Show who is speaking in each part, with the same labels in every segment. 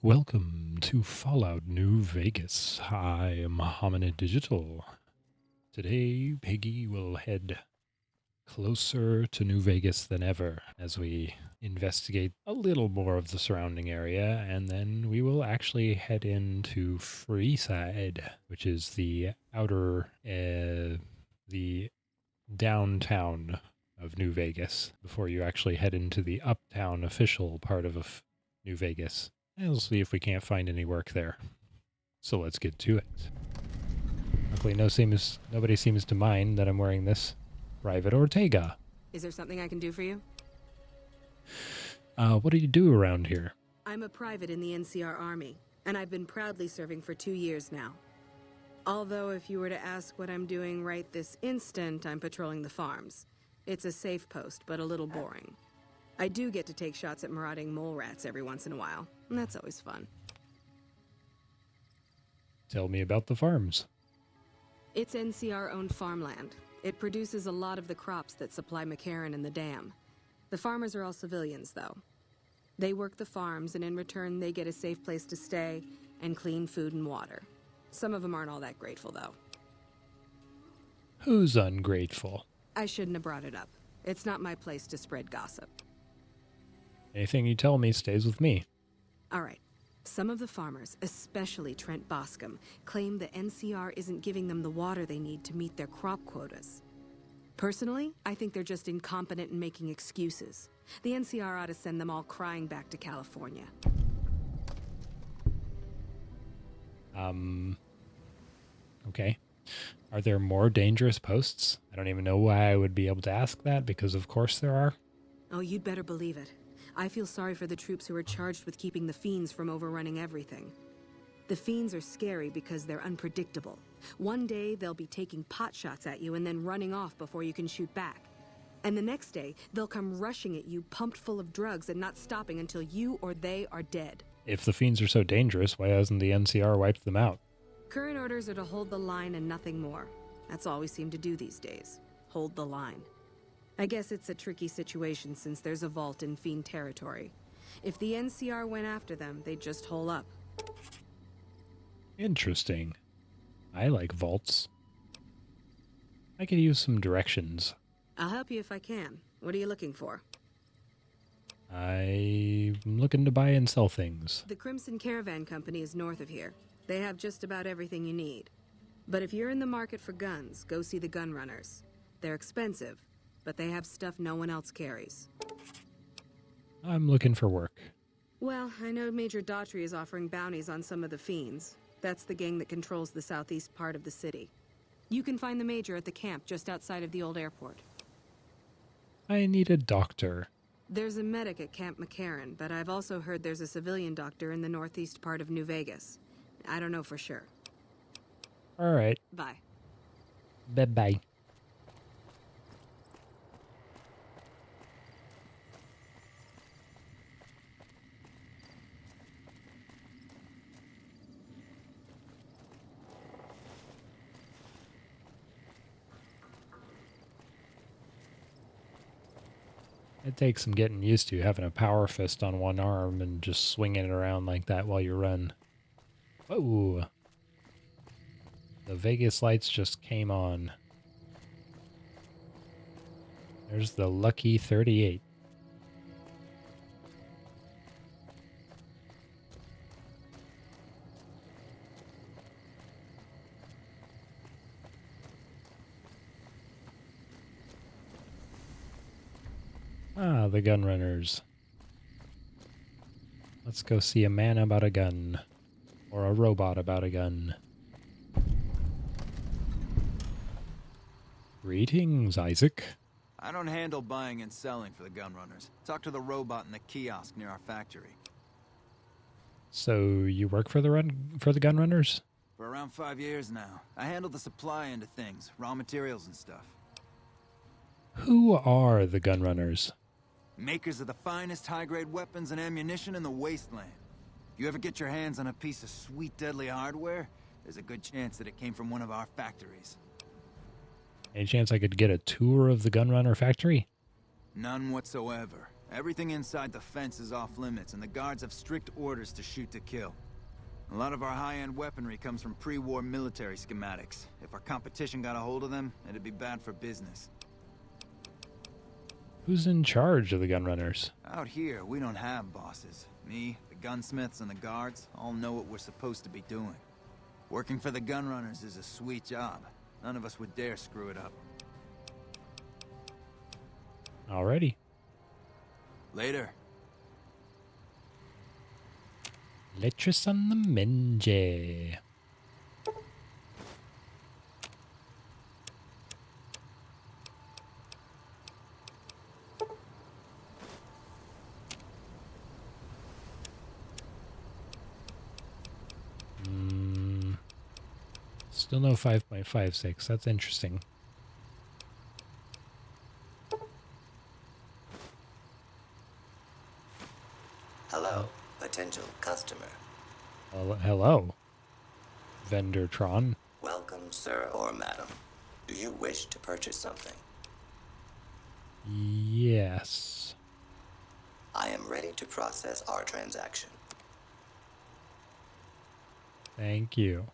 Speaker 1: Welcome to Fallout New Vegas. I am Hominid Digital. Today, Piggy will head closer to New Vegas than ever as we investigate a little more of the surrounding area, and then we will actually head into Freeside, which is the the downtown of New Vegas, before you actually head into the uptown official part of New Vegas. And we'll see if we can't find any work there. So let's get to it. Luckily, nobody seems to mind that I'm wearing this Private Ortega.
Speaker 2: Is there something I can do for you?
Speaker 1: What do you do around here?
Speaker 2: I'm a private in the NCR Army, and I've been proudly serving for 2 years now. Although if you were to ask what I'm doing right this instant, I'm patrolling the farms. It's a safe post, but a little boring. I do get to take shots at marauding mole rats every once in a while, and that's always fun.
Speaker 1: Tell me about the farms.
Speaker 2: It's NCR-owned farmland. It produces a lot of the crops that supply McCarran and the dam. The farmers are all civilians, though. They work the farms, and in return, they get a safe place to stay and clean food and water. Some of them aren't all that grateful, though.
Speaker 1: Who's ungrateful?
Speaker 2: I shouldn't have brought it up. It's not my place to spread gossip.
Speaker 1: Anything you tell me stays with me.
Speaker 2: All right. Some of the farmers, especially Trent Boscom, claim the NCR isn't giving them the water they need to meet their crop quotas. Personally, I think they're just incompetent and making excuses. The NCR ought to send them all crying back to California.
Speaker 1: Okay. Are there more dangerous posts? I don't even know why I would be able to ask that, because of course there are.
Speaker 2: Oh, you'd better believe it. I feel sorry for the troops who are charged with keeping the fiends from overrunning everything. The fiends are scary because they're unpredictable. One day, they'll be taking pot shots at you and then running off before you can shoot back. And the next day, they'll come rushing at you pumped full of drugs and not stopping until you or they are dead.
Speaker 1: If the fiends are so dangerous, why hasn't the NCR wiped them out?
Speaker 2: Current orders are to hold the line and nothing more. That's all we seem to do these days. Hold the line. I guess it's a tricky situation since there's a vault in fiend territory. If the NCR went after them, they'd just hole up.
Speaker 1: Interesting. I like vaults. I could use some directions.
Speaker 2: I'll help you if I can. What are you looking for?
Speaker 1: I'm looking to buy and sell things.
Speaker 2: The Crimson Caravan company is north of here. They have just about everything you need. But if you're in the market for guns, go see the Gun Runners. They're expensive, but they have stuff no one else carries.
Speaker 1: I'm looking for work.
Speaker 2: Well, I know Major Daughtry is offering bounties on some of the fiends. That's the gang that controls the southeast part of the city. You can find the Major at the camp just outside of the old airport.
Speaker 1: I need a doctor.
Speaker 2: There's a medic at Camp McCarran, but I've also heard there's a civilian doctor in the northeast part of New Vegas. I don't know for sure.
Speaker 1: All right.
Speaker 2: Bye.
Speaker 1: Bye-bye. It takes some getting used to having a power fist on one arm and just swinging it around like that while you run. Whoa. The Vegas lights just came on. There's the lucky 38. Ah, the Gun Runners. Let's go see a man about a gun. Or a robot about a gun. Greetings, Isaac.
Speaker 3: I don't handle buying and selling for the Gun Runners. Talk to the robot in the kiosk near our factory.
Speaker 1: So you work for the Gun Runners?
Speaker 3: For around 5 years now. I handle the supply end of things, raw materials and stuff.
Speaker 1: Who are the Gun Runners?
Speaker 3: Makers of the finest high-grade weapons and ammunition in the wasteland. If you ever get your hands on a piece of sweet, deadly hardware, there's a good chance that it came from one of our factories.
Speaker 1: Any chance I could get a tour of the Gun Runner factory?
Speaker 3: None whatsoever. Everything inside the fence is off limits, and the guards have strict orders to shoot to kill. A lot of our high-end weaponry comes from pre-war military schematics. If our competition got a hold of them, it'd be bad for business.
Speaker 1: Who's in charge of the gun runners?
Speaker 3: Out here, we don't have bosses. Me, the gunsmiths, and the guards all know what we're supposed to be doing. Working for the gun runners is a sweet job. None of us would dare screw it up.
Speaker 1: Alrighty.
Speaker 3: Later.
Speaker 1: Letras on the Menje. Still no 5.56. That's interesting.
Speaker 4: Hello, potential customer.
Speaker 1: Hello, Vendortron.
Speaker 4: Welcome, sir or madam. Do you wish to purchase something?
Speaker 1: Yes.
Speaker 4: I am ready to process our transaction.
Speaker 1: Thank you.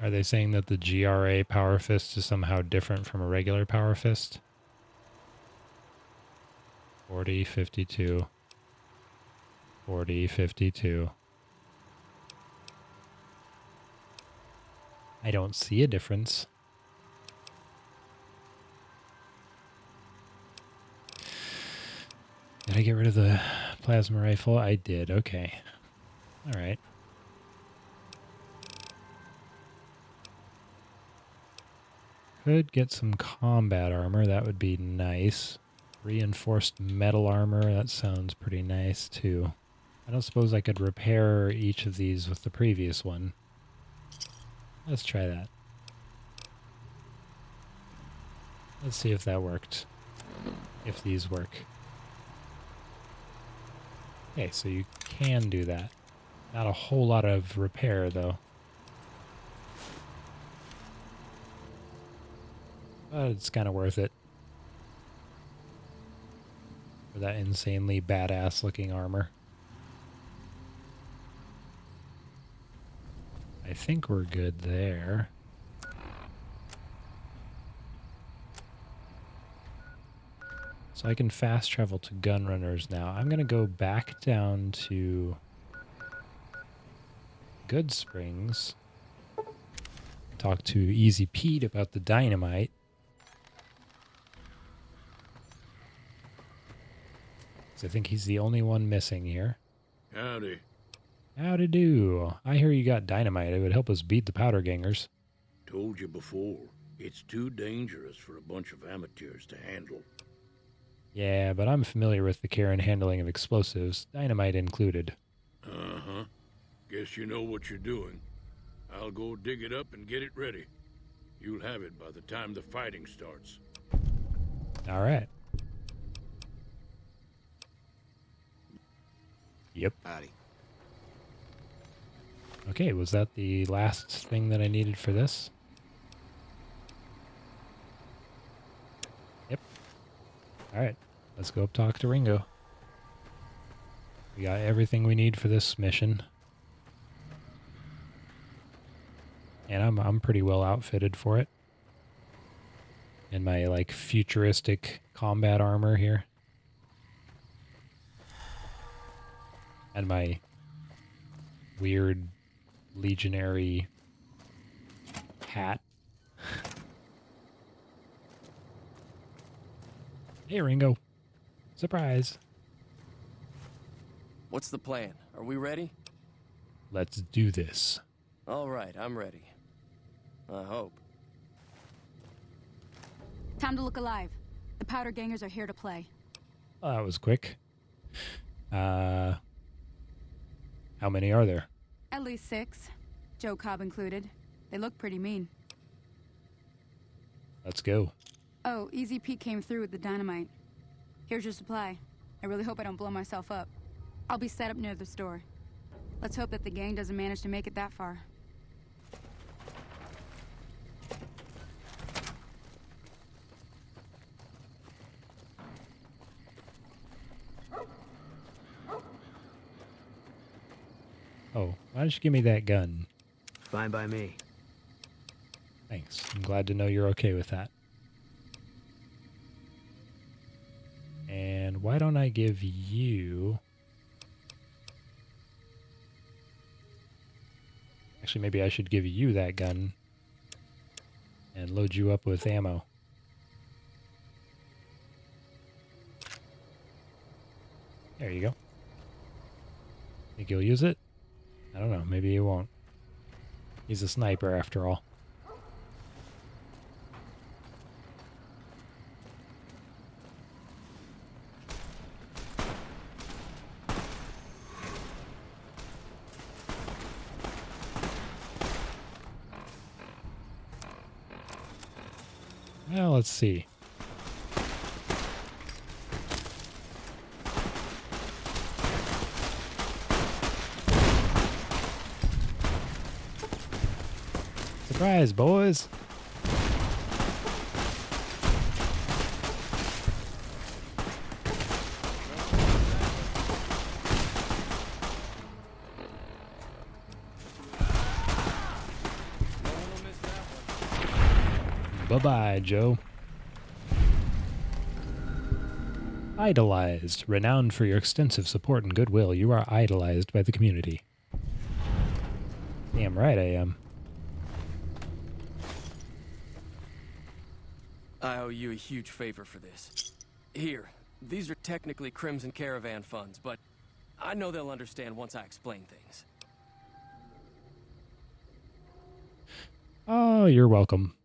Speaker 1: Are they saying that the GRA Power Fist is somehow different from a regular Power Fist? 40, 52. 40, 52. I don't see a difference. Did I get rid of the plasma rifle? I did. Okay. All right. Could get some combat armor. That would be nice. Reinforced metal armor. That sounds pretty nice too. I don't suppose I could repair each of these with the previous one. Let's try that. Let's see if that worked. If these work. Okay, so you can do that. Not a whole lot of repair though. But it's kind of worth it. For that insanely badass looking armor. I think we're good there. So I can fast travel to Gun Runners now. I'm going to go back down to Goodsprings. Talk to Easy Pete about the dynamite. I think he's the only one missing here.
Speaker 5: Howdy.
Speaker 1: Howdy do. I hear you got dynamite. It would help us beat the powder gangers.
Speaker 5: Told you before, it's too dangerous for a bunch of amateurs to handle.
Speaker 1: Yeah, but I'm familiar with the care and handling of explosives, dynamite included.
Speaker 5: Uh-huh. Guess you know what you're doing. I'll go dig it up and get it ready. You'll have it by the time the fighting starts.
Speaker 1: All right. Yep.
Speaker 3: Howdy.
Speaker 1: Okay, was that the last thing that I needed for this? Yep. Alright, let's go up talk to Ringo. We got everything we need for this mission. And I'm pretty well outfitted for it. In my, like, futuristic combat armor here. And my weird legionary hat. Hey, Ringo. Surprise.
Speaker 6: What's the plan? Are we ready?
Speaker 1: Let's do this.
Speaker 6: All right, I'm ready. I hope.
Speaker 7: Time to look alive. The powder gangers are here to play.
Speaker 1: Well, that was quick. How many are there?
Speaker 7: At least 6. Joe Cobb included. They look pretty mean.
Speaker 1: Let's go.
Speaker 7: Oh, Easy Pete came through with the dynamite. Here's your supply. I really hope I don't blow myself up. I'll be set up near the store. Let's hope that the gang doesn't manage to make it that far.
Speaker 1: Why don't you give me that gun?
Speaker 8: Fine by me.
Speaker 1: Thanks. I'm glad to know you're okay with that. And why don't I give you... Actually, maybe I should give you that gun and load you up with ammo. There you go. Think you'll use it? I don't know. Maybe you won't. He's a sniper after all. Well, let's see. Surprise, boys! Bye-bye, Joe. Idolized. Renowned for your extensive support and goodwill, you are idolized by the community. Damn right I am.
Speaker 6: I owe you a huge favor for this. Here, these are technically Crimson Caravan funds, but I know they'll understand once I explain things.
Speaker 1: Oh, you're welcome.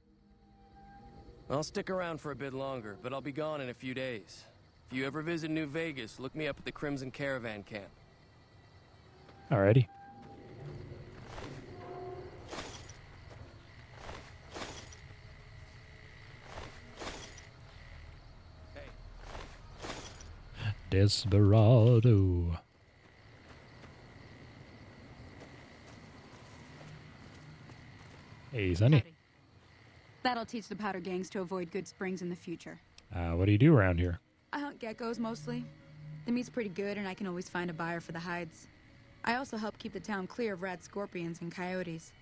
Speaker 6: I'll stick around for a bit longer, but I'll be gone in a few days. If you ever visit New Vegas, look me up at the Crimson Caravan camp.
Speaker 1: Alrighty. Desperado. Hey, Sonny.
Speaker 7: Howdy. That'll teach the powder gangs to avoid Goodsprings in the future.
Speaker 1: What do you do around here?
Speaker 7: I hunt geckos mostly. The meat's pretty good and I can always find a buyer for the hides. I also help keep the town clear of rat scorpions and coyotes.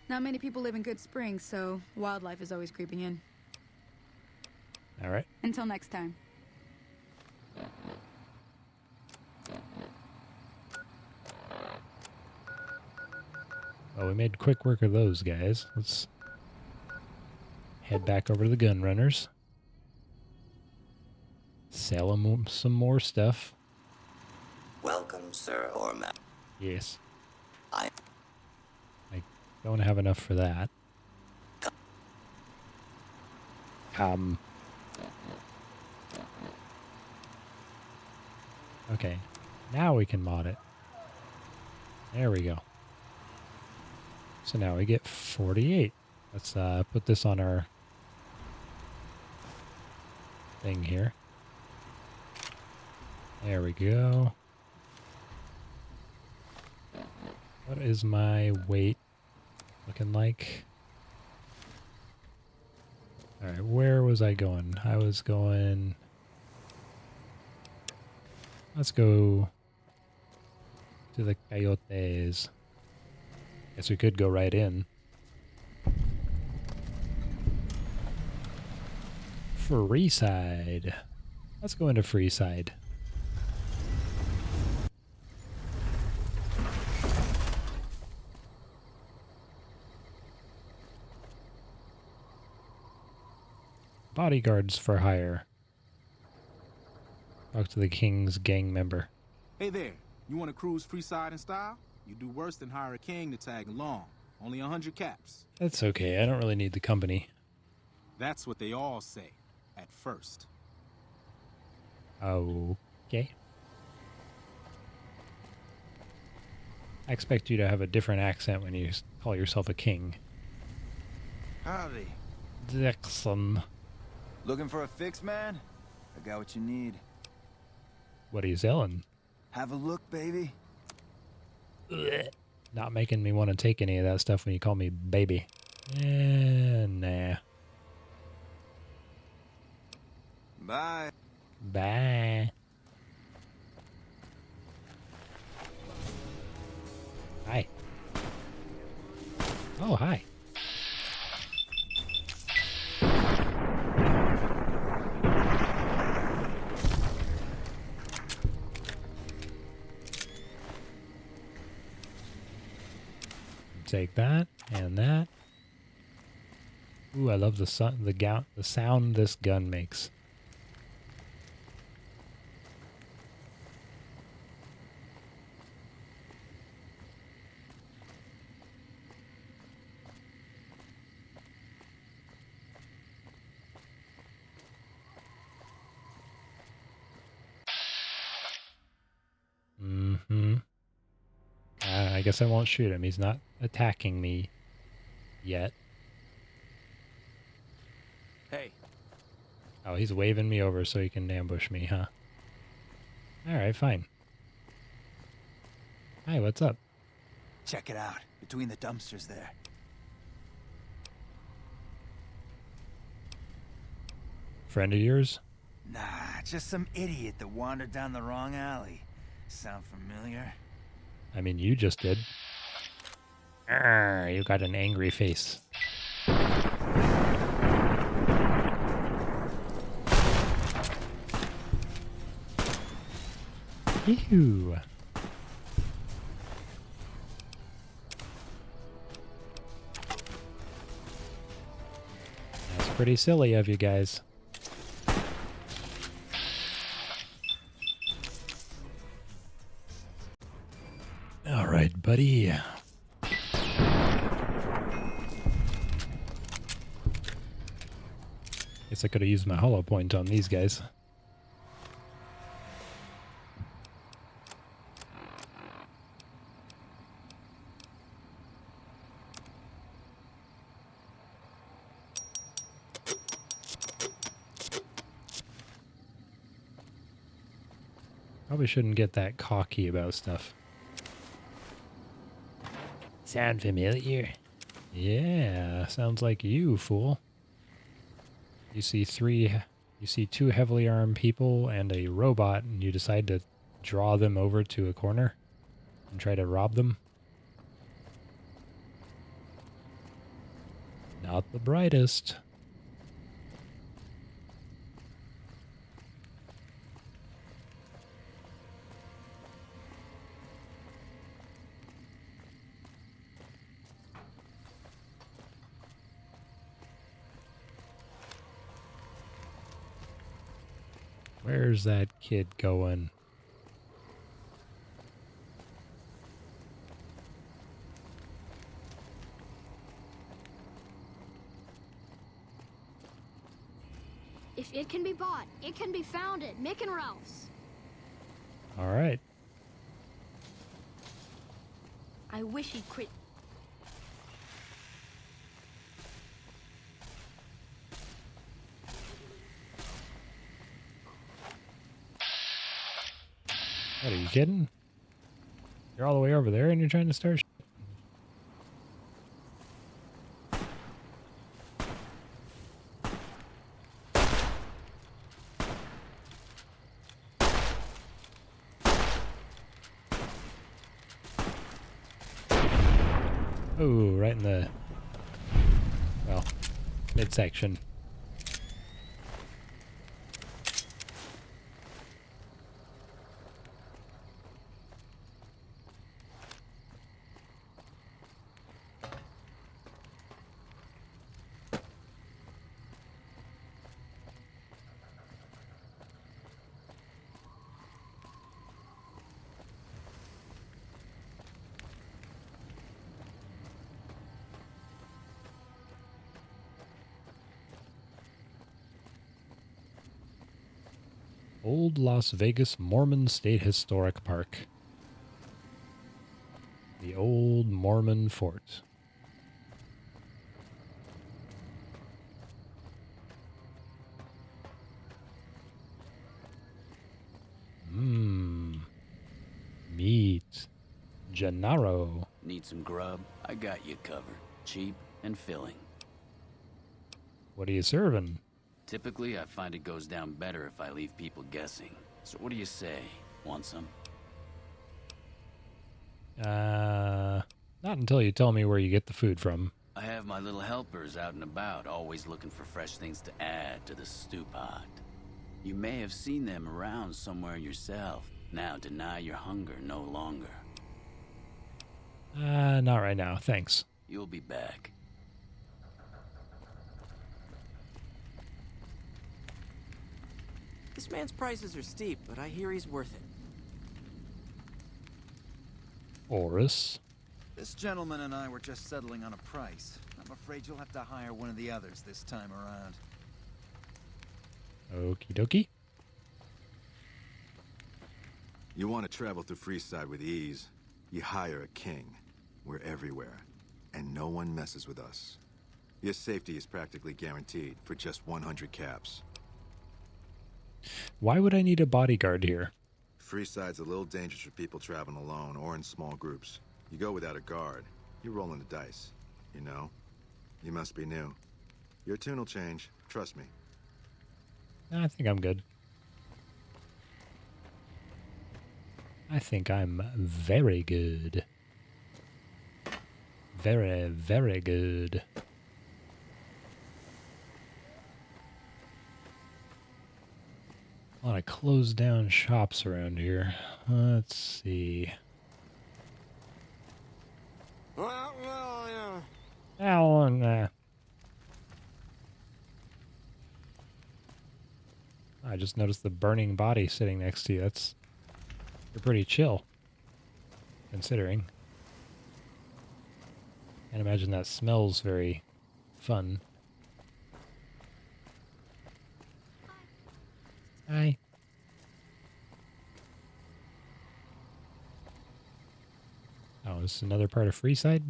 Speaker 7: Not many people live in Goodsprings, so wildlife is always creeping in.
Speaker 1: Alright.
Speaker 7: Until next time.
Speaker 1: Well, we made quick work of those guys. Let's head back over to the Gun Runners. Sell them some more stuff.
Speaker 4: Welcome, sir or ma'am.
Speaker 1: Yes.
Speaker 4: I
Speaker 1: Don't have enough for that. Okay. Now we can mod it. There we go. So now we get 48. Let's put this on our thing here. There we go. What is my weight looking like? Alright, where was I going? I was going... Let's go to the coyotes. Guess we could go right in. Freeside. Let's go into Freeside. Bodyguards for hire. Talk to the king's gang member.
Speaker 9: Hey there, you want to cruise Freeside in style? You do worse than hire a king to tag along. Only 100 caps.
Speaker 1: That's okay, I don't really need the company.
Speaker 9: That's what they all say, at first.
Speaker 1: Okay. I expect you to have a different accent when you call yourself a king.
Speaker 3: Howdy.
Speaker 1: Dixon.
Speaker 3: Looking for a fix, man? I got what you need.
Speaker 1: What are you selling?
Speaker 3: Have a look, baby.
Speaker 1: Not making me want to take any of that stuff when you call me baby. Nah.
Speaker 3: Bye.
Speaker 1: Bye. Hi. Oh, hi. Take that and that. Ooh, I love the sound this gun makes. Mm-hmm. I guess I won't shoot him. He's not attacking me yet.
Speaker 6: Hey.
Speaker 1: Oh, he's waving me over so he can ambush me, huh? Alright, fine. Hi, what's up?
Speaker 3: Check it out, between the dumpsters there.
Speaker 1: Friend of yours?
Speaker 3: Nah, just some idiot that wandered down the wrong alley. Sound familiar?
Speaker 1: I mean, you just did. Arr, you got an angry face. Ew. That's pretty silly of you guys. All right, buddy. Guess I could have used my hollow point on these guys. Probably shouldn't get that cocky about stuff. Sound familiar? Yeah, sounds like you, fool. You see two heavily armed people and a robot, and you decide to draw them over to a corner and try to rob them. Not the brightest. Where's that kid going?
Speaker 8: If it can be bought, it can be found at Mick and Ralph's.
Speaker 1: All right.
Speaker 8: I wish he'd quit.
Speaker 1: What, are you kidding? You're all the way over there and you're trying to start Oh, right in the, well, midsection. Old Las Vegas Mormon State Historic Park. The old Mormon fort. Meat. Gennaro.
Speaker 10: Need some grub? I got you covered. Cheap and filling.
Speaker 1: What are you serving?
Speaker 10: Typically, I find it goes down better if I leave people guessing. So what do you say? Want some?
Speaker 1: Not until you tell me where you get the food from.
Speaker 10: I have my little helpers out and about, always looking for fresh things to add to the stew pot. You may have seen them around somewhere yourself. Now deny your hunger no longer.
Speaker 1: Not right now, thanks.
Speaker 10: You'll be back.
Speaker 6: This man's prices are steep, but I hear he's worth it.
Speaker 1: Oris.
Speaker 3: This gentleman and I were just settling on a price. I'm afraid you'll have to hire one of the others this time around.
Speaker 1: Okie dokie.
Speaker 11: You want to travel through Freeside with ease, you hire a king. We're everywhere, and no one messes with us. Your safety is practically guaranteed for just 100 caps.
Speaker 1: Why would I need a bodyguard here?
Speaker 11: Freeside's a little dangerous for people traveling alone or in small groups. You go without a guard, you're rolling the dice. You know? You must be new. Your tune will change, trust me.
Speaker 1: I think I'm good. I think I'm very good. Very, very good. A lot of closed down shops around here. Let's see. I just noticed the burning body sitting next to you. You're pretty chill, considering. Can't imagine that smells very fun. Hi. Oh, this is another part of Freeside?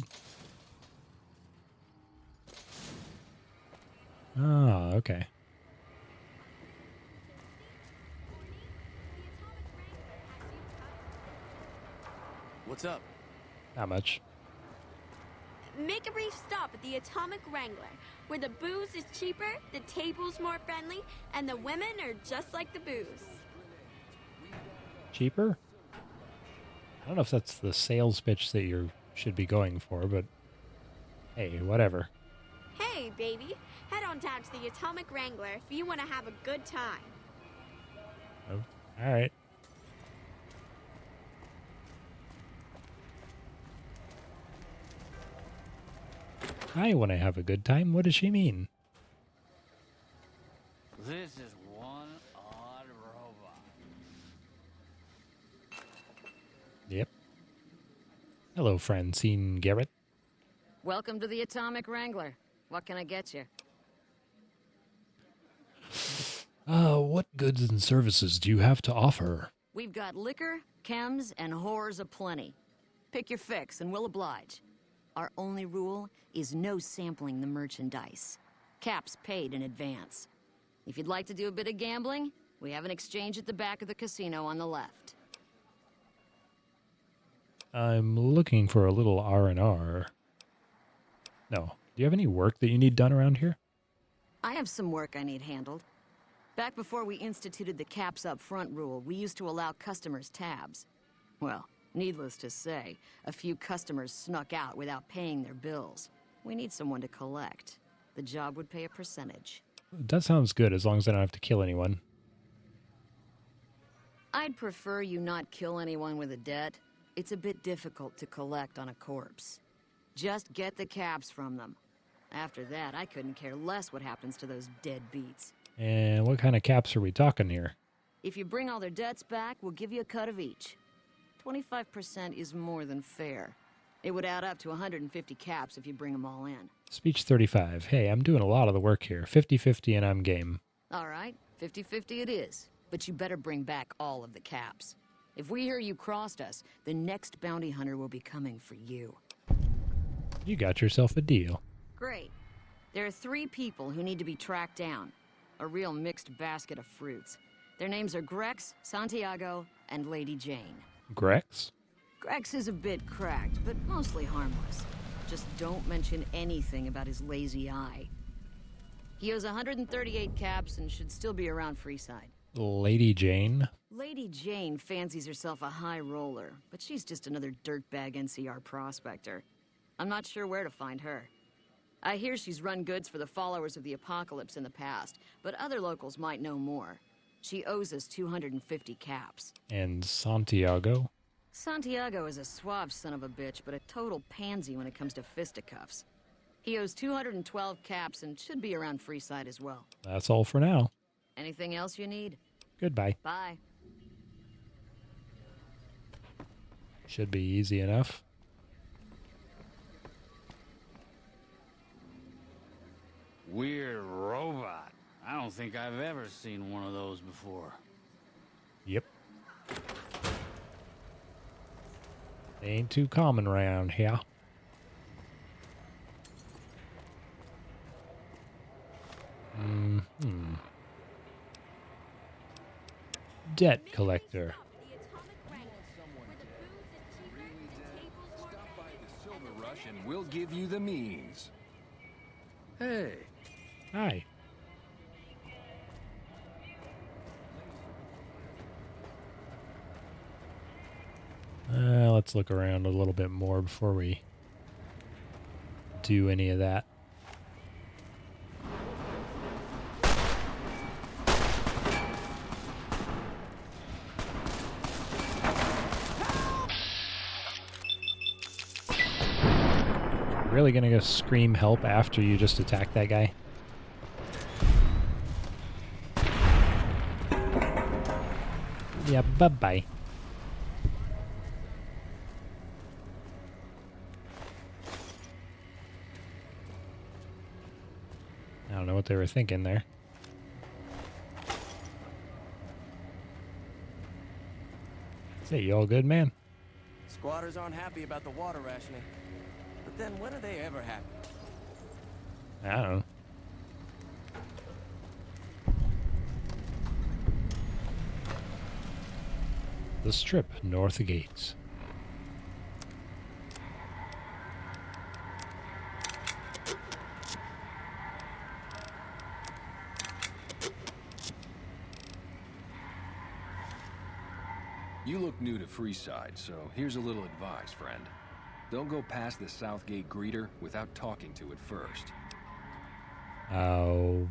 Speaker 1: Oh, okay.
Speaker 6: What's up?
Speaker 1: Not much.
Speaker 12: Make a brief stop at the Atomic Wrangler, where the booze is cheaper, the table's more friendly, and the women are just like the booze.
Speaker 1: Cheaper? I don't know if that's the sales pitch that you should be going for, but hey, whatever.
Speaker 12: Hey, baby, head on down to the Atomic Wrangler if you want to have a good time.
Speaker 1: Oh, all right. I want to have a good time. What does she mean?
Speaker 10: This is one odd robot.
Speaker 1: Yep. Hello, Francine Garrett.
Speaker 13: Welcome to the Atomic Wrangler. What can I get you?
Speaker 1: What goods and services do you have to offer?
Speaker 13: We've got liquor, chems, and whores aplenty. Pick your fix and we'll oblige. Our only rule is no sampling the merchandise. Caps paid in advance. If you'd like to do a bit of gambling, we have an exchange at the back of the casino on the left.
Speaker 1: I'm looking for a little R&R. No. Do you have any work that you need done around here?
Speaker 13: I have some work I need handled. Back before we instituted the caps up front rule, we used to allow customers tabs. Well, needless to say, a few customers snuck out without paying their bills. We need someone to collect. The job would pay a percentage.
Speaker 1: That sounds good, as long as I don't have to kill anyone.
Speaker 13: I'd prefer you not kill anyone with a debt. It's a bit difficult to collect on a corpse. Just get the caps from them. After that, I couldn't care less what happens to those deadbeats.
Speaker 1: And what kind of caps are we talking here?
Speaker 13: If you bring all their debts back, we'll give you a cut of each. 25% is more than fair. It would add up to 150 caps if you bring them all in.
Speaker 1: Speech 35. Hey, I'm doing a lot of the work here. 50-50 and I'm game.
Speaker 13: All right, 50-50 it is. But you better bring back all of the caps. If we hear you crossed us, the next bounty hunter will be coming for you.
Speaker 1: You got yourself a deal.
Speaker 13: Great. There are 3 people who need to be tracked down. A real mixed basket of fruits. Their names are Grex, Santiago, and Lady Jane.
Speaker 1: Grex?
Speaker 13: Grex is a bit cracked, but mostly harmless. Just don't mention anything about his lazy eye. He owes 138 caps and should still be around Freeside.
Speaker 1: Lady Jane?
Speaker 13: Lady Jane fancies herself a high roller, but she's just another dirtbag NCR prospector. I'm not sure where to find her. I hear she's run goods for the followers of the apocalypse in the past, but other locals might know more. She owes us 250 caps.
Speaker 1: And Santiago?
Speaker 13: Santiago is a suave son of a bitch, but a total pansy when it comes to fisticuffs. He owes 212 caps and should be around Freeside as well.
Speaker 1: That's all for now.
Speaker 13: Anything else you need?
Speaker 1: Goodbye.
Speaker 13: Bye.
Speaker 1: Should be easy enough.
Speaker 10: Weird robot. I don't think I've ever seen one of those before.
Speaker 1: Yep. They ain't too common around here. Debt collector.
Speaker 14: And we'll give you the means.
Speaker 10: Hey.
Speaker 1: Hi. Let's look around a little bit more before we do any of that. Really gonna go scream help after you just attack that guy? Yeah, bye-bye. I don't know what they were thinking there. Say, you all good, man?
Speaker 6: Squatters aren't happy about the water rationing. But then when are they ever happy?
Speaker 1: I don't know. The Strip, North Gates.
Speaker 14: You look new to Freeside, so here's a little advice, friend. Don't go past the Southgate greeter without talking to it first.
Speaker 1: Oh.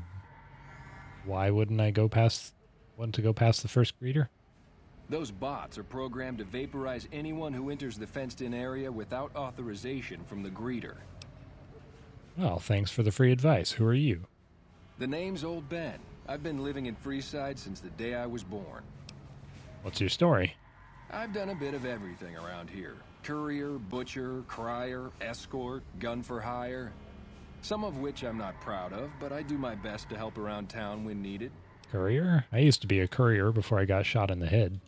Speaker 1: Why wouldn't I want to go past the first greeter?
Speaker 14: Those bots are programmed to vaporize anyone who enters the fenced-in area without authorization from the greeter.
Speaker 1: Well, thanks for the free advice. Who are you?
Speaker 14: The name's Old Ben. I've been living in Freeside since the day I was born.
Speaker 1: What's your story?
Speaker 14: I've done a bit of everything around here. Courier, butcher, crier, escort, gun for hire. Some of which I'm not proud of, but I do my best to help around town when needed.
Speaker 1: Courier? I used to be a courier before I got shot in the head.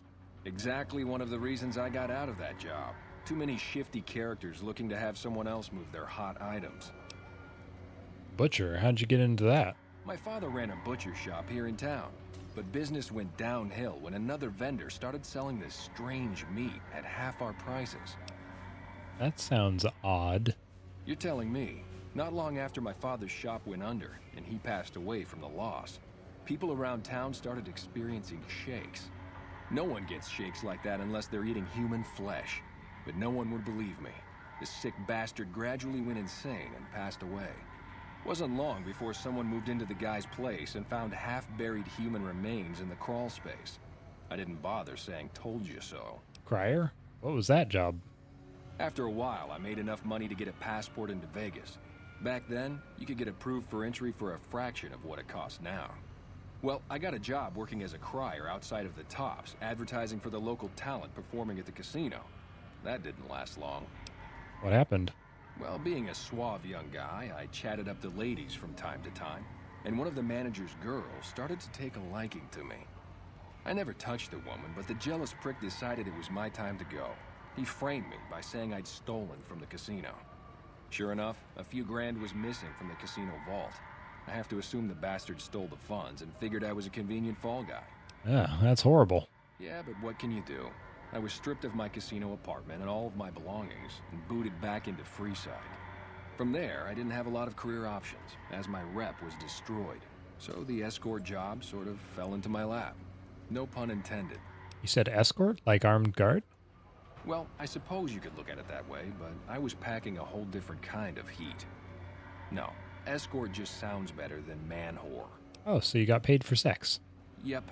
Speaker 14: Exactly one of the reasons I got out of that job. Too many shifty characters looking to have someone else move their hot items.
Speaker 1: Butcher? How'd you get into that?
Speaker 14: My father ran a butcher shop here in town, but business went downhill when another vendor started selling this strange meat at half our prices.
Speaker 1: That sounds odd.
Speaker 14: You're telling me. Not long after my father's shop went under, and he passed away from the loss, people around town started experiencing shakes. No one gets shakes like that unless they're eating human flesh. But no one would believe me. The sick bastard gradually went insane and passed away. Wasn't long before someone moved into the guy's place and found half-buried human remains in the crawl space. I didn't bother saying told you so.
Speaker 1: Crier? What was that job?
Speaker 14: After a while, I made enough money to get a passport into Vegas. Back then, you could get approved for entry for a fraction of what it costs now. Well, I got a job working as a crier outside of the Tops, advertising for the local talent performing at the casino. That didn't last long.
Speaker 1: What happened?
Speaker 14: Well, being a suave young guy, I chatted up the ladies from time to time, and one of the manager's girls started to take a liking to me. I never touched the woman, but the jealous prick decided it was my time to go. He framed me by saying I'd stolen from the casino. Sure enough, a few grand was missing from the casino vault. I have to assume the bastard stole the funds and figured I was a convenient fall guy.
Speaker 1: Yeah, that's horrible.
Speaker 14: Yeah, but what can you do? I was stripped of my casino apartment and all of my belongings and booted back into Freeside. From there, I didn't have a lot of career options, as my rep was destroyed. So the escort job sort of fell into my lap. No pun intended.
Speaker 1: You said escort? Like armed guard?
Speaker 14: Well, I suppose you could look at it that way, but I was packing a whole different kind of heat. No, escort just sounds better than man-whore.
Speaker 1: Oh, so you got paid for sex?
Speaker 14: Yep.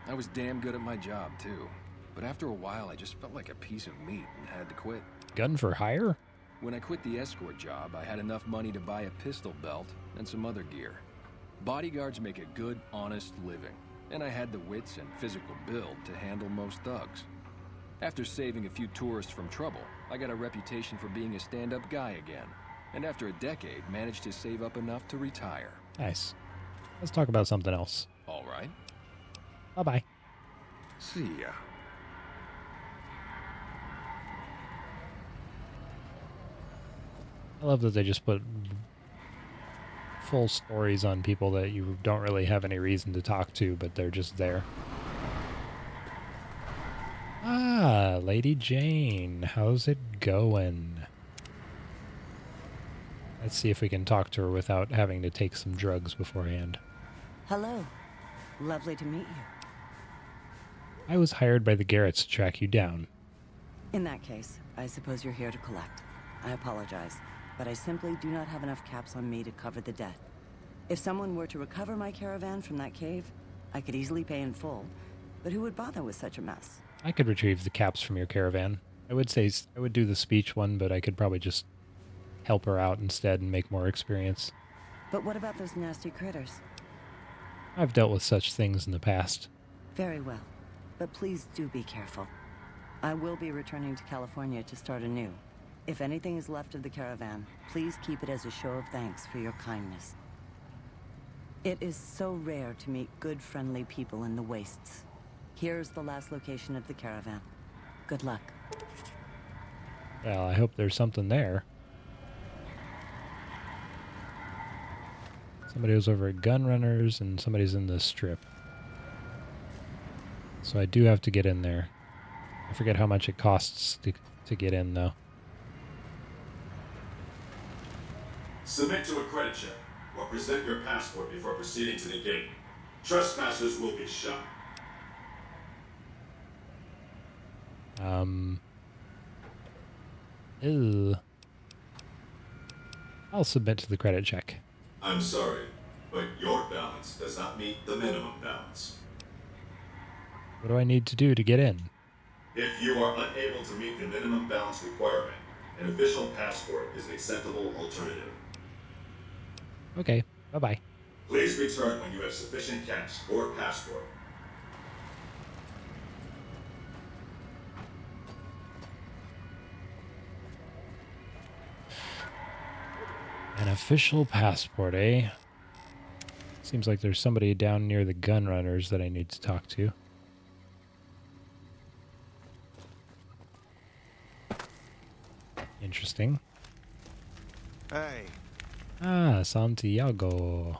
Speaker 14: I was damn good at my job, too. But after a while, I just felt like a piece of meat and had to quit.
Speaker 1: Gun for hire?
Speaker 14: When I quit the escort job, I had enough money to buy a pistol belt and some other gear. Bodyguards make a good, honest living, and I had the wits and physical build to handle most thugs. After saving a few tourists from trouble, I got a reputation for being a stand-up guy again, and after a decade, managed to save up enough to retire.
Speaker 1: Nice. Let's talk about something else.
Speaker 14: All right.
Speaker 1: Bye-bye.
Speaker 11: See ya.
Speaker 1: I love that they just put full stories on people that you don't really have any reason to talk to, but they're just there. Ah, Lady Jane. How's it going? Let's see if we can talk to her without having to take some drugs beforehand.
Speaker 15: Hello. Lovely to meet you.
Speaker 1: I was hired by the Garretts to track you down.
Speaker 15: In that case, I suppose you're here to collect. I apologize, but I simply do not have enough caps on me to cover the debt. If someone were to recover my caravan from that cave, I could easily pay in full, but who would bother with such a mess?
Speaker 1: I could retrieve the caps from your caravan. I would say I would do the speech one, but I could probably just help her out instead and make more experience.
Speaker 15: But what about those nasty critters?
Speaker 1: I've dealt with such things in the past.
Speaker 15: Very well, but please do be careful. I will be returning to California to start anew. If anything is left of the caravan, please keep it as a show of thanks for your kindness. It is so rare to meet good, friendly people in the wastes. Here's the last location of the caravan. Good luck.
Speaker 1: Well, I hope there's something there. Somebody was over at Gun Runners, and somebody's in the strip. So I do have to get in there. I forget how much it costs to get in, though.
Speaker 16: Submit to a credit check, or present your passport before proceeding to the gate. Trespassers will be shot.
Speaker 1: Ew. I'll submit to the credit check.
Speaker 16: I'm sorry, but your balance does not meet the minimum balance.
Speaker 1: What do I need to do to get in?
Speaker 16: If you are unable to meet the minimum balance requirement, an official passport is an acceptable alternative.
Speaker 1: Okay, bye-bye.
Speaker 16: Please return when you have sufficient caps or passport.
Speaker 1: An official passport, eh? Seems like there's somebody down near the Gun Runners that I need to talk to. Interesting.
Speaker 3: Hey.
Speaker 1: Ah, Santiago.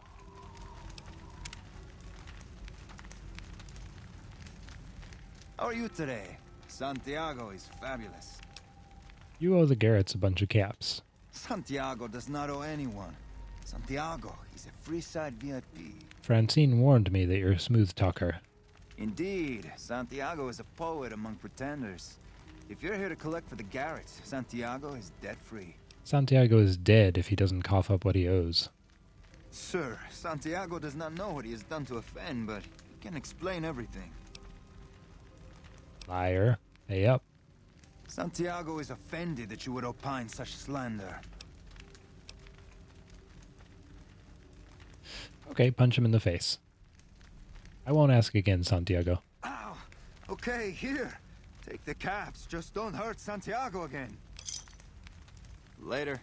Speaker 3: How are you today? Santiago is fabulous.
Speaker 1: You owe the Garretts a bunch of caps.
Speaker 3: Santiago does not owe anyone. Santiago is a Freeside VIP.
Speaker 1: Francine warned me that you're a smooth talker.
Speaker 3: Indeed, Santiago is a poet among pretenders. If you're here to collect for the Garretts, Santiago is debt-free.
Speaker 1: Santiago is dead if he doesn't cough up what he owes.
Speaker 3: Sir, Santiago does not know what he has done to offend, but he can explain everything.
Speaker 1: Liar. Pay up.
Speaker 3: Santiago is offended that you would opine such slander.
Speaker 1: Okay, punch him in the face. I won't ask again, Santiago.
Speaker 3: Ow! Okay, here. Take the caps. Just don't hurt Santiago again. Later.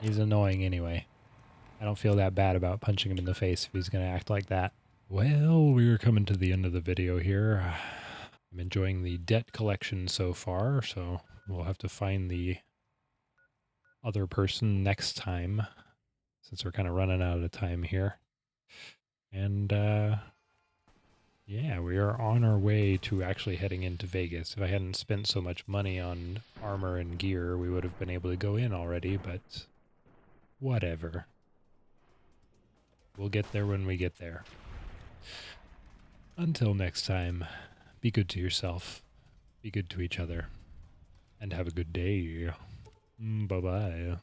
Speaker 1: He's annoying anyway. I don't feel that bad about punching him in the face if he's going to act like that. Well, we're coming to the end of the video here. I'm enjoying the debt collection so far, so we'll have to find the other person next time, since we're kind of running out of time here. And, yeah, we are on our way to actually heading into Vegas. If I hadn't spent so much money on armor and gear, we would have been able to go in already, but whatever. We'll get there when we get there. until next time, be good to yourself, be good to each other, and have a good day. Bye-bye.